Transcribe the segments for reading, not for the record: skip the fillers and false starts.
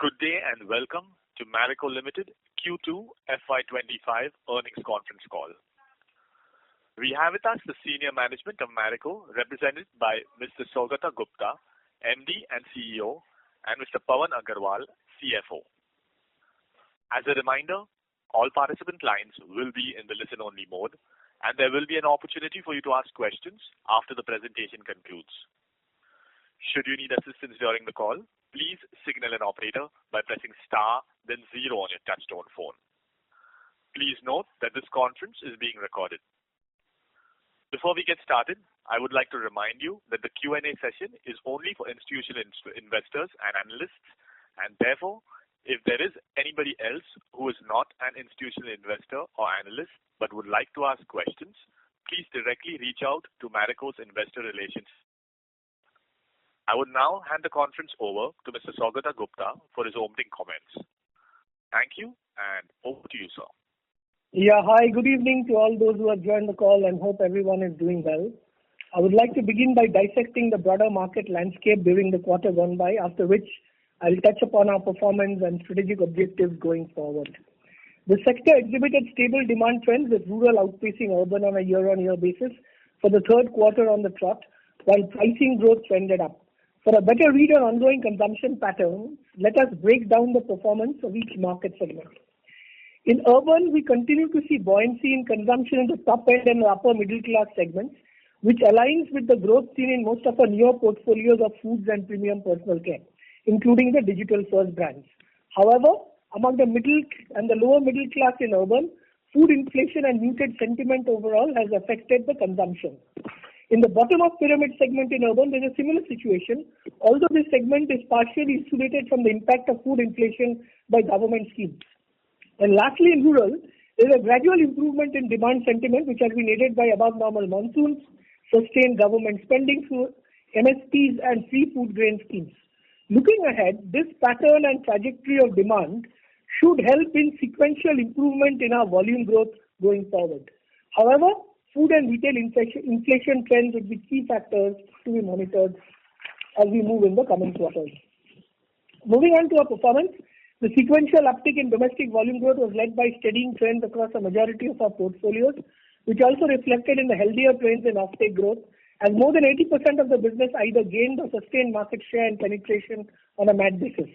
Good day and welcome to Marico Limited Q2 FY2025 earnings conference call. We have with us the senior management of Marico, represented by Mr. Saugata Gupta, MD and CEO, and Mr. Pawan Agarwal, CFO. As a reminder, all participant lines will be in the listen-only mode, and there will be an opportunity for you to ask questions after the presentation concludes. Should you need assistance during the call, please signal an operator by pressing star, then 0 on your touchtone phone. Please note that this conference is being recorded. Before we get started, I would like to remind you that the Q&A session is only for institutional investors and analysts, and therefore, if there is anybody else who is not an institutional investor or analyst but would like to ask questions, please directly reach out to Marico's investor relations. I would now hand the conference over to Mr. Saugata Gupta for his opening comments. Thank you, and over to you, sir. Yeah, hi, good evening to all those who have joined the call and hope everyone is doing well. I would like to begin by dissecting the broader market landscape during the quarter gone by, after which I'll touch upon our performance and strategic objectives going forward. The sector exhibited stable demand trends with rural outpacing urban on a year-on-year basis for the third quarter on the trot, while pricing growth trended up. For a better read on ongoing consumption patterns, let us break down the performance of each market segment. In urban, we continue to see buoyancy in consumption in the top end and the upper middle class segments, which aligns with the growth seen in most of our newer portfolios of foods and premium personal care, including the digital first brands. However, among the middle and the lower middle class in urban, food inflation and muted sentiment overall has affected the consumption. In the bottom of pyramid segment in urban, there is a similar situation, although this segment is partially insulated from the impact of food inflation by government schemes. And lastly, in rural, there is a gradual improvement in demand sentiment, which has been aided by above normal monsoons, sustained government spending through MSPs and free food grain schemes. Looking ahead, this pattern and trajectory of demand should help in sequential improvement in our volume growth going forward. However, food and retail inflation trends would be key factors to be monitored as we move in the coming quarters. Moving on to our performance, the sequential uptick in domestic volume growth was led by steadying trends across a majority of our portfolios, which also reflected in the healthier trends in offtake growth, as more than 80% of the business either gained or sustained market share and penetration on a MAT basis.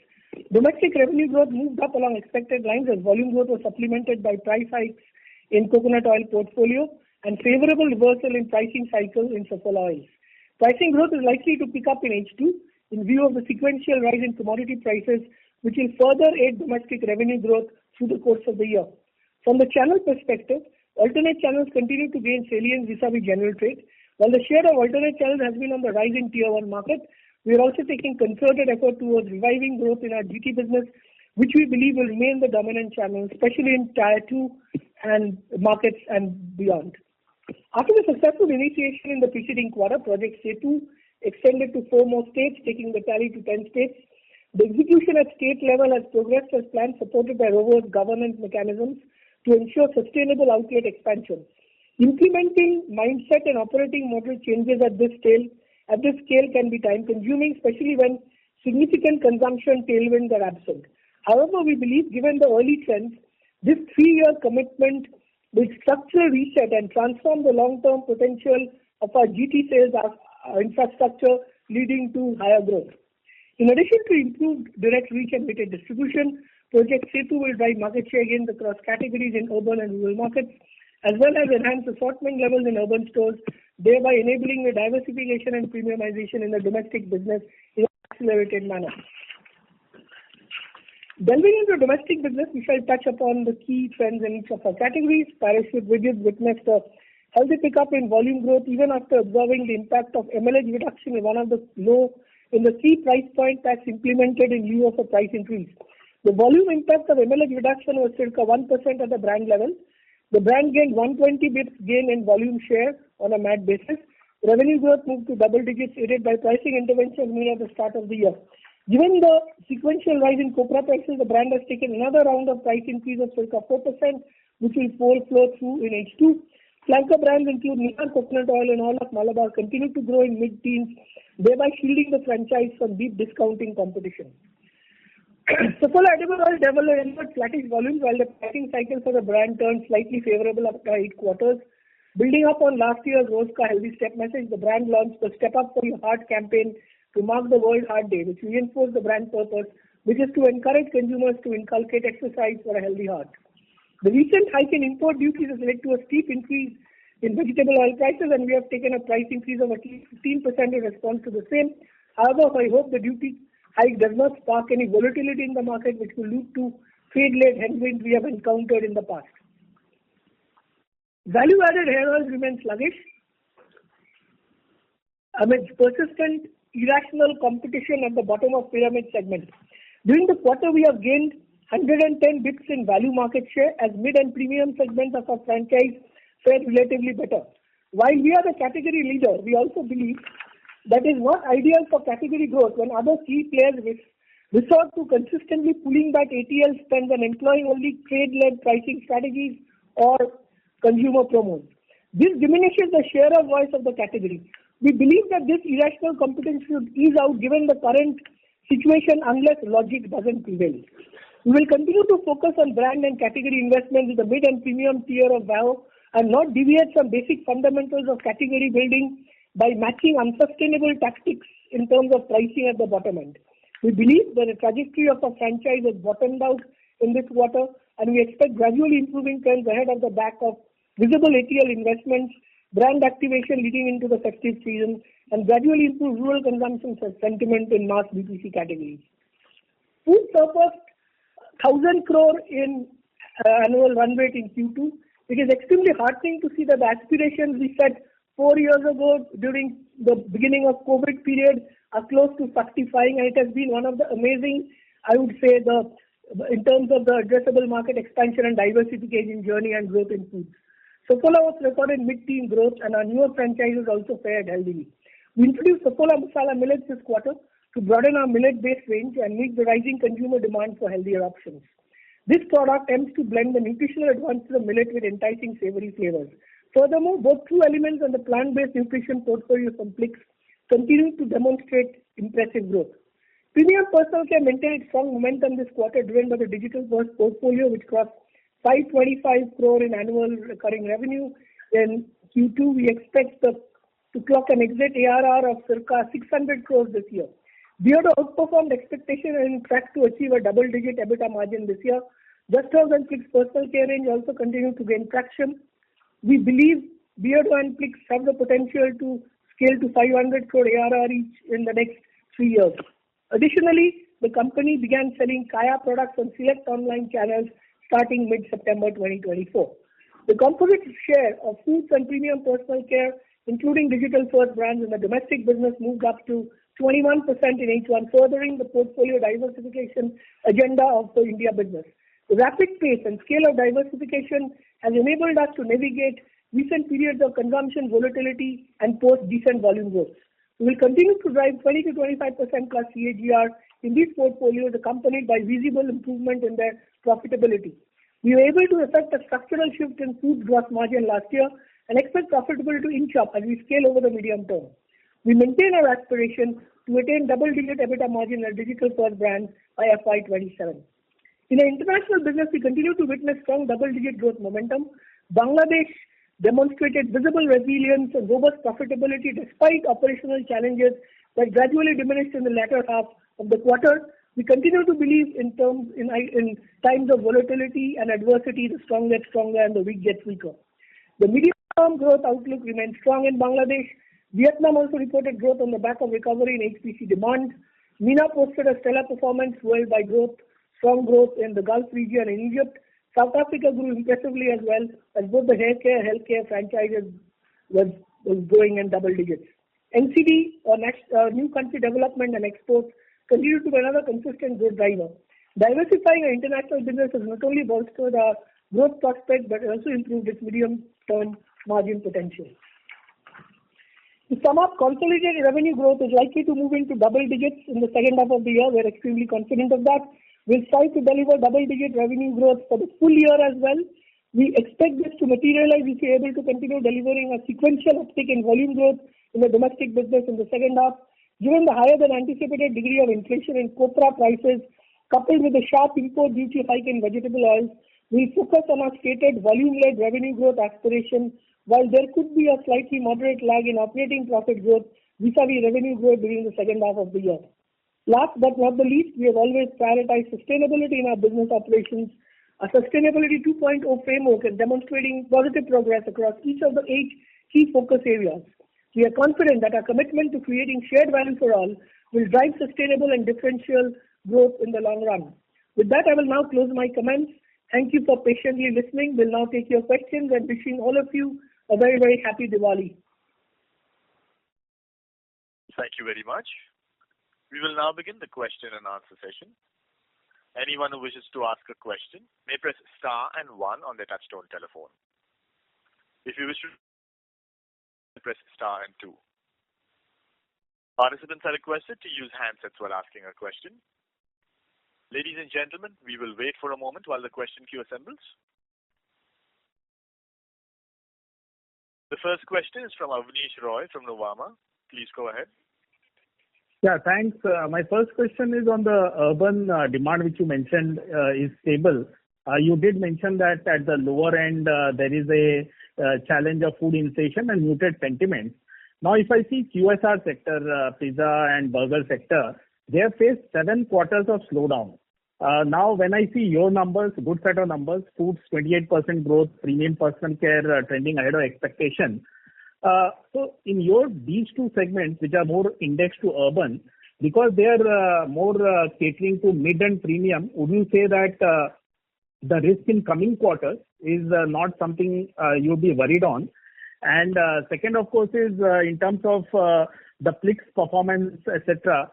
Domestic revenue growth moved up along expected lines as volume growth was supplemented by price hikes in coconut oil portfolio and favorable reversal in pricing cycle in Saffola oils. Pricing growth is likely to pick up in H2 in view of the sequential rise in commodity prices, which will further aid domestic revenue growth through the course of the year. From the channel perspective, alternate channels continue to gain salience vis-a-vis general trade. While the share of alternate channels has been on the rise in Tier 1 market, we are also taking concerted effort towards reviving growth in our GT business, which we believe will remain the dominant channel, especially in Tier 2 and markets and beyond. After the successful initiation in the preceding quarter, Project Setu extended to 4 more states, taking the tally to 10 states. The execution at state level has progressed as planned, supported by robust governance mechanisms to ensure sustainable outlet expansion. Implementing mindset and operating model changes at this scale can be time-consuming, especially when significant consumption tailwinds are absent. However, we believe, given the early trends, this 3-year commitment will structural reset and transform the long-term potential of our GT sales infrastructure, leading to higher growth. In addition to improved direct reach and weighted distribution, Project Setu will drive market share gains across categories in urban and rural markets, as well as enhance assortment levels in urban stores, thereby enabling the diversification and premiumization in the domestic business in an accelerated manner. Delving into domestic business, we shall touch upon the key trends in each of our categories. Parachute widgets witnessed a healthy pickup in volume growth even after observing the impact of MLH reduction in one of the key price point packs implemented in lieu of a price increase. The volume impact of MLH reduction was circa 1% at the brand level. The brand gained 120 bps gain in volume share on a MAT basis. Revenue growth moved to double digits, aided by pricing interventions made at the start of the year. Given the sequential rise in copra prices, the brand has taken another round of price increase of circa 4%, which will flow through in H2. Flanker brands include Nilar coconut oil and all of Malabar continue to grow in mid-teens, thereby shielding the franchise from deep discounting competition. Saffola edible oil delivered flattish volumes while the pricing cycle for the brand turned slightly favorable after 8 quarters. Building up on last year's Rose Ka Healthy Step message, the brand launched the Step Up for Your Heart campaign to mark the World Heart Day, which reinforced the brand purpose, which is to encourage consumers to inculcate exercise for a healthy heart. The recent hike in import duties has led to a steep increase in vegetable oil prices, and we have taken a price increase of at least 15% in response to the same. However, I hope the duty hike does not spark any volatility in the market, which will lead to trade-led headwinds we have encountered in the past. Value-added hair oils remain sluggish amidst persistent irrational competition at the bottom of pyramid segment. During the quarter, we have gained 110 bps in value market share as mid and premium segments of our franchise fared relatively better. While we are the category leader, we also believe that is not ideal for category growth when other key players resort to consistently pulling back ATL spends and employing only trade-led pricing strategies or consumer promos. This diminishes the share of voice of the category. We believe that this irrational competition should ease out given the current situation unless logic doesn't prevail. We will continue to focus on brand and category investments in the mid and premium tier of VAHO and not deviate from basic fundamentals of category building by matching unsustainable tactics in terms of pricing at the bottom end. We believe that the trajectory of our franchise has bottomed out in this quarter, and we expect gradually improving trends ahead of the back of visible ATL investments, brand activation leading into the festive season, and gradually improve rural consumption sentiment in mass BPC categories. Food surpassed 1,000 crore in annual run rate in Q2. It is extremely heartening to see that the aspirations we set 4 years ago during the beginning of COVID period are close to fructifying, and it has been one of the amazing, I would say, in terms of the addressable market expansion and diversification journey and growth in foods. Saffola was recorded mid-teen growth, and our newer franchises also fared healthily. We introduced Saffola Masala Millets this quarter to broaden our millet-based range and meet the rising consumer demand for healthier options. This product aims to blend the nutritional advantages of millet with enticing savory flavors. Furthermore, both True Elements and the plant-based nutrition portfolio from Plix continue to demonstrate impressive growth. Premium personal care maintained strong momentum this quarter, driven by the digital-first portfolio, which crossed 525 crore in annual recurring revenue. In Q2, we expect to clock an exit ARR of circa 600 crores this year. Beardo outperformed expectation and in track to achieve a double-digit EBITDA margin this year. Just Herbs and Plix personal care range also continue to gain traction. We believe Beardo and Plix have the potential to scale to 500 crore ARR each in the next 3 years. Additionally, the company began selling Kaya products on select online channels starting mid-September 2024. The composite share of foods and premium personal care, including digital-first brands in the domestic business, moved up to 21% in H1, furthering the portfolio diversification agenda of the India business. The rapid pace and scale of diversification has enabled us to navigate recent periods of consumption volatility and post decent volume growth. We will continue to drive 20 to 25% plus CAGR in these portfolios, accompanied by visible improvement in their profitability. We were able to effect a structural shift in food gross margin last year and expect profitability to inch up as we scale over the medium term. We maintain our aspiration to attain double-digit EBITDA margin in digital-first brands by FY27. In our international business, we continue to witness strong double-digit growth momentum. Bangladesh demonstrated visible resilience and robust profitability despite operational challenges that gradually diminished in the latter half of the quarter. We continue to believe in times of volatility and adversity, the strong get stronger and the weak get weaker. The medium-term growth outlook remains strong in Bangladesh. Vietnam also reported growth on the back of recovery in HPC demand. MENA posted a stellar performance fueled by strong growth in the Gulf region and Egypt. South Africa grew impressively as well, as both the hair care, healthcare franchises was growing in double digits. NCD, or New Country Development and Exports, continued to be another consistent growth driver. Diversifying our international business has not only bolstered our growth prospects but also improved its medium-term margin potential. To sum up, consolidated revenue growth is likely to move into double digits in the second half of the year. We're extremely confident of that. We'll strive to deliver double-digit revenue growth for the full year as well. We expect this to materialize if we're able to continue delivering a sequential uptick in volume growth in the domestic business in the second half. Given the higher than anticipated degree of inflation in copra prices, coupled with a sharp import duty hike in vegetable oils, will focus on our stated volume-led revenue growth aspiration, while there could be a slightly moderate lag in operating profit growth vis-a-vis revenue growth during the second half of the year. Last but not the least, we have always prioritized sustainability in our business operations. A Sustainability 2.0 framework is demonstrating positive progress across each of the 8 key focus areas. We are confident that our commitment to creating shared value for all will drive sustainable and differential growth in the long run. With that, I will now close my comments. Thank you for patiently listening. We'll now take your questions and wishing all of you a very, very happy Diwali. Thank you very much. We will now begin the question and answer session. Anyone who wishes to ask a question may press star and 1 on their touchtone telephone. If you wish to press star and 2. Participants are requested to use handsets while asking a question. Ladies and gentlemen, we will wait for a moment while the question queue assembles. The first question is from Avnish Roy from Nuvama. Please go ahead. Yeah, thanks. My first question is on the urban demand, which you mentioned is stable. You did mention that at the lower end, there is a challenge of food inflation and muted sentiment. Now, if I see QSR sector, pizza and burger sector, they have faced 7 quarters of slowdown. Now, when I see your numbers, good set of numbers, foods 28% growth, premium personal care trending ahead of expectation. So in these 2 segments, which are more indexed to urban, because they are more catering to mid and premium, would you say that the risk in coming quarters is not something you'll be worried on? And second, of course, is in terms of the Plix performance, etc.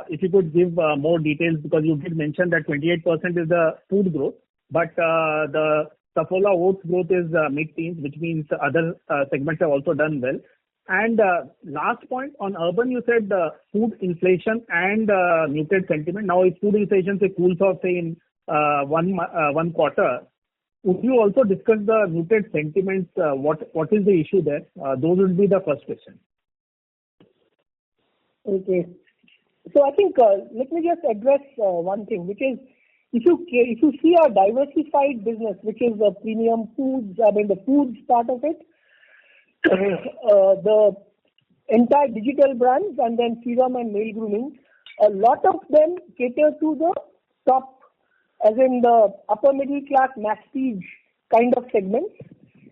If you could give more details, because you did mention that 28% is the food growth, but the Saffola Oats growth is mid-teens, which means other segments have also done well. And last point on urban, you said food inflation and muted sentiment. Now, if food inflation say cools off say in one quarter, would you also discuss the muted sentiments? What is the issue there? Those would be the first question. Okay. So I think let me just address one thing, which is if you see our diversified business, which is the premium foods, the foods part of it, the entire digital brands and then serum and male grooming, a lot of them cater to the top, as in the upper middle class, prestige kind of segments.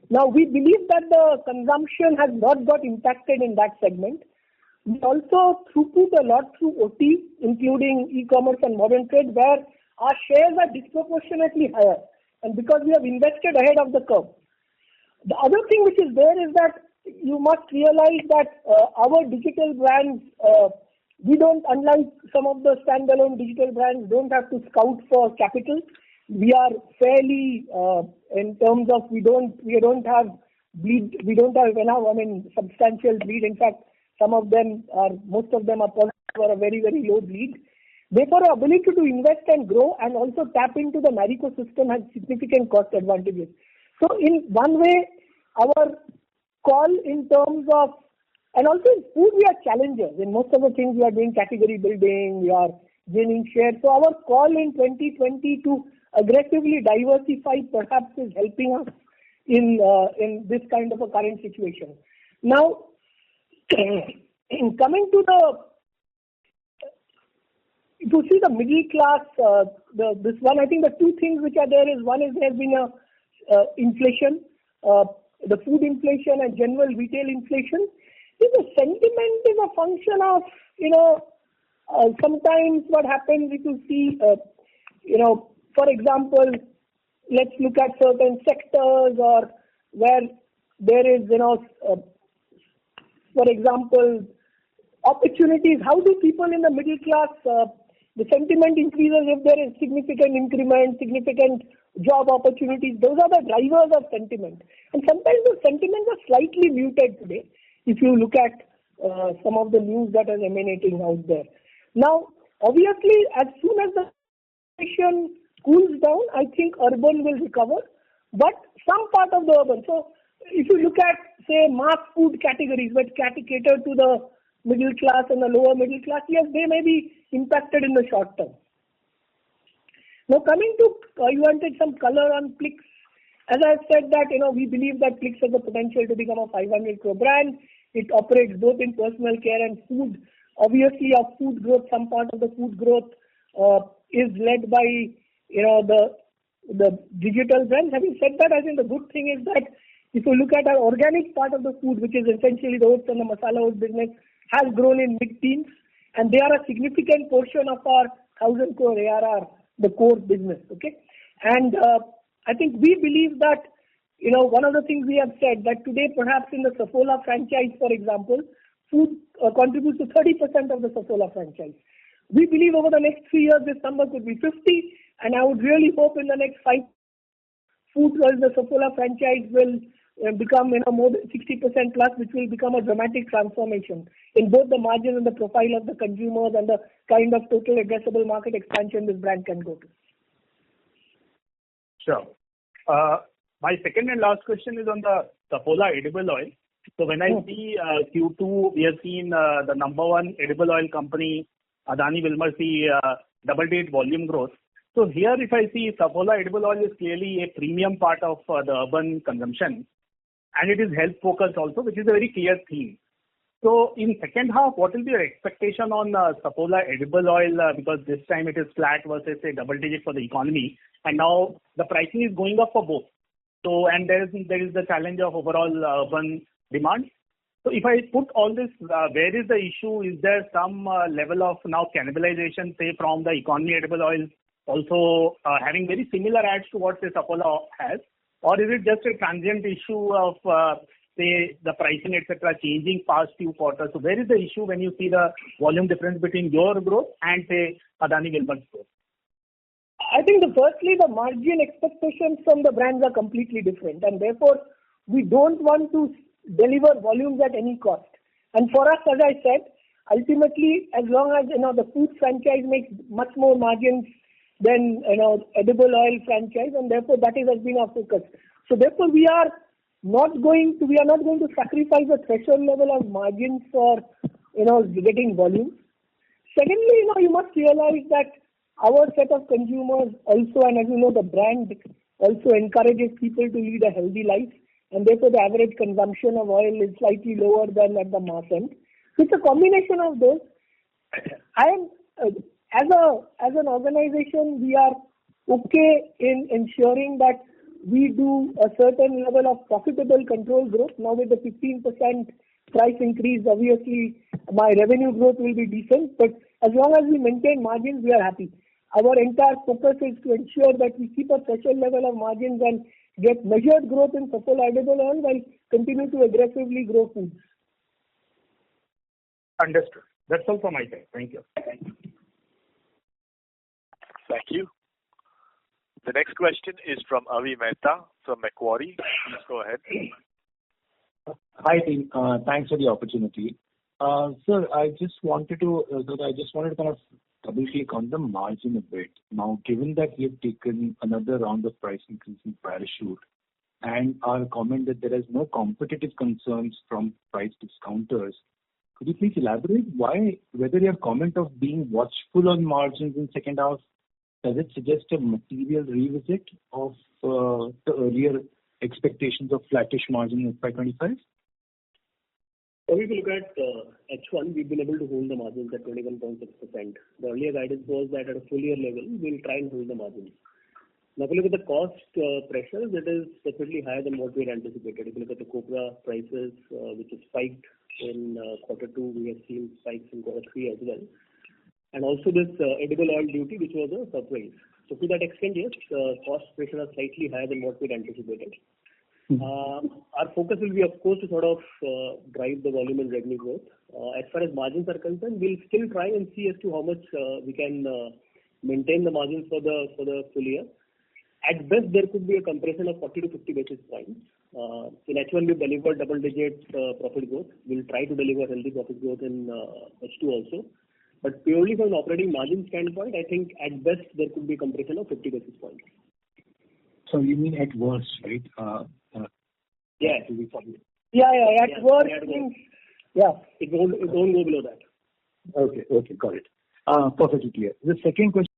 Now, we believe that the consumption has not got impacted in that segment. We also throughput a lot through OT, including e-commerce and modern trade, where our shares are disproportionately higher, and because we have invested ahead of the curve. The other thing which is there is that you must realize that our digital brands, we don't, unlike some of the standalone digital brands, don't have to scout for capital. We are fairly in terms of we don't have bleed. We don't have enough. Substantial bleed. In fact, most of them are positive for a very, very low bleed. Therefore, our ability to invest and grow and also tap into the Marico system has significant cost advantages. So, in one way, our call in terms of, and also in food, we are challengers. In most of the things, we are doing category building, we are gaining share. So, our call in 2020 to aggressively diversify perhaps is helping us in this kind of a current situation. Now, in coming to if you see the middle class, this one, I think the 2 things which are there is, one is there has been a inflation, the food inflation and general retail inflation. The sentiment is a function of, sometimes what happens if you see, for example, let's look at certain sectors or where there is, for example, opportunities. How do people in the middle class, the sentiment increases if there is significant increment, significant job opportunities. Those are the drivers of sentiment. And sometimes the sentiments are slightly muted today if you look at some of the news that is emanating out there. Now, obviously, as soon as the situation cools down, I think urban will recover, but some part of the urban. So, if you look at, say, mass food categories which cater to the middle class and the lower middle class, yes, they may be impacted in the short term. Now coming to, you wanted some color on Plix. As I've said that, we believe that Plix has the potential to become a 500 crore brand. It operates both in personal care and food. Obviously, our food growth, some part of the food growth is led by, the digital brands. Having said that, I think the good thing is that if you look at our organic part of the food, which is essentially the oats and the masala oats business, has grown in mid-teens, and they are a significant portion of our 1,000 crore ARR, the core business. Okay, and I think we believe that one of the things we have said that today perhaps in the Saffola franchise, for example, food contributes to 30% of the Saffola franchise. We believe over the next 3 years this number could be 50, and I would really hope in the next 5 food as the Saffola franchise will become more than 60% plus, which will become a dramatic transformation in both the margin and the profile of the consumers and the kind of total addressable market expansion this brand can go to. Sure. My second and last question is on the Saffola edible oil. So when I see Q2, we have seen the number one edible oil company, Adani Wilmar, see double-digit volume growth. So here, if I see Saffola edible oil is clearly a premium part of the urban consumption, and it is health focused also, which is a very clear theme. So in second half, what will be your expectation on Saffola edible oil? Because this time it is flat versus a double-digit for the economy, and now the pricing is going up for both. So and there is the challenge of overall urban demand. So if I put all this, where is the issue? Is there some level of now cannibalization, say from the economy edible oil, also having very similar ads to what say Saffola has, or is it just a transient issue of say the pricing etc. changing past few quarters? So where is the issue when you see the volume difference between your growth and say Adani Wilmar's growth? I think firstly the margin expectations from the brands are completely different, and therefore we don't want to deliver volumes at any cost. And for us, as I said, ultimately, as long as the food franchise makes much more margins than edible oil franchise, and therefore that has been our focus. So therefore we are not going to sacrifice the threshold level of margins for getting volumes. Secondly, you must realize that our set of consumers also, and as you know, the brand also encourages people to lead a healthy life, and therefore the average consumption of oil is slightly lower than at the mass end. So it's a combination of those. As an organization, we are okay in ensuring that we do a certain level of profitable control growth. Now with the 15% price increase, obviously my revenue growth will be decent, but as long as we maintain margins, we are happy. Our entire focus is to ensure that we keep a threshold level of margins and get measured growth in Saffola edible oil while continue to aggressively grow foods. Understood. That's all from my side. Thank you. Thank you. The next question is from Avi Mehta from Macquarie. Please go ahead. Hi team. Thanks for the opportunity. Sir, I just wanted to kind of double click on the margin a bit. Now, given that we have taken another round of price increase in Parachute and our comment that there is no competitive concerns from price discounters, could you please elaborate whether your comment of being watchful on margins in second half, does it suggest a material revisit of the earlier expectations of flattish margin in FY25? So if you look at H1, we've been able to hold the margins at 21.6%. The earlier guidance was that at a full year level, we'll try and hold the margins. Now, if you look at the cost pressures, it is definitely higher than what we had anticipated. If you look at the copra prices, which is spiked in quarter 2, we have seen spikes in quarter 3 as well. And also this edible oil duty, which was a surprise. So to that extent, yes, cost pressure are slightly higher than what we had anticipated. Our focus will be, of course, to sort of drive the volume and revenue growth. As far as margins are concerned, we'll still try and see as to how much we can maintain the margins for the full year. At best, there could be a compression of 40 to 50 basis points. In H1, we've delivered double-digit profit growth. We'll try to deliver healthy profit growth in H2 also. But purely from an operating margin standpoint, I think at best there could be a compression of 50 basis points. So you mean at worst, right? Yeah. At worst means, it won't go below that. Okay, got it. Perfectly clear. The second question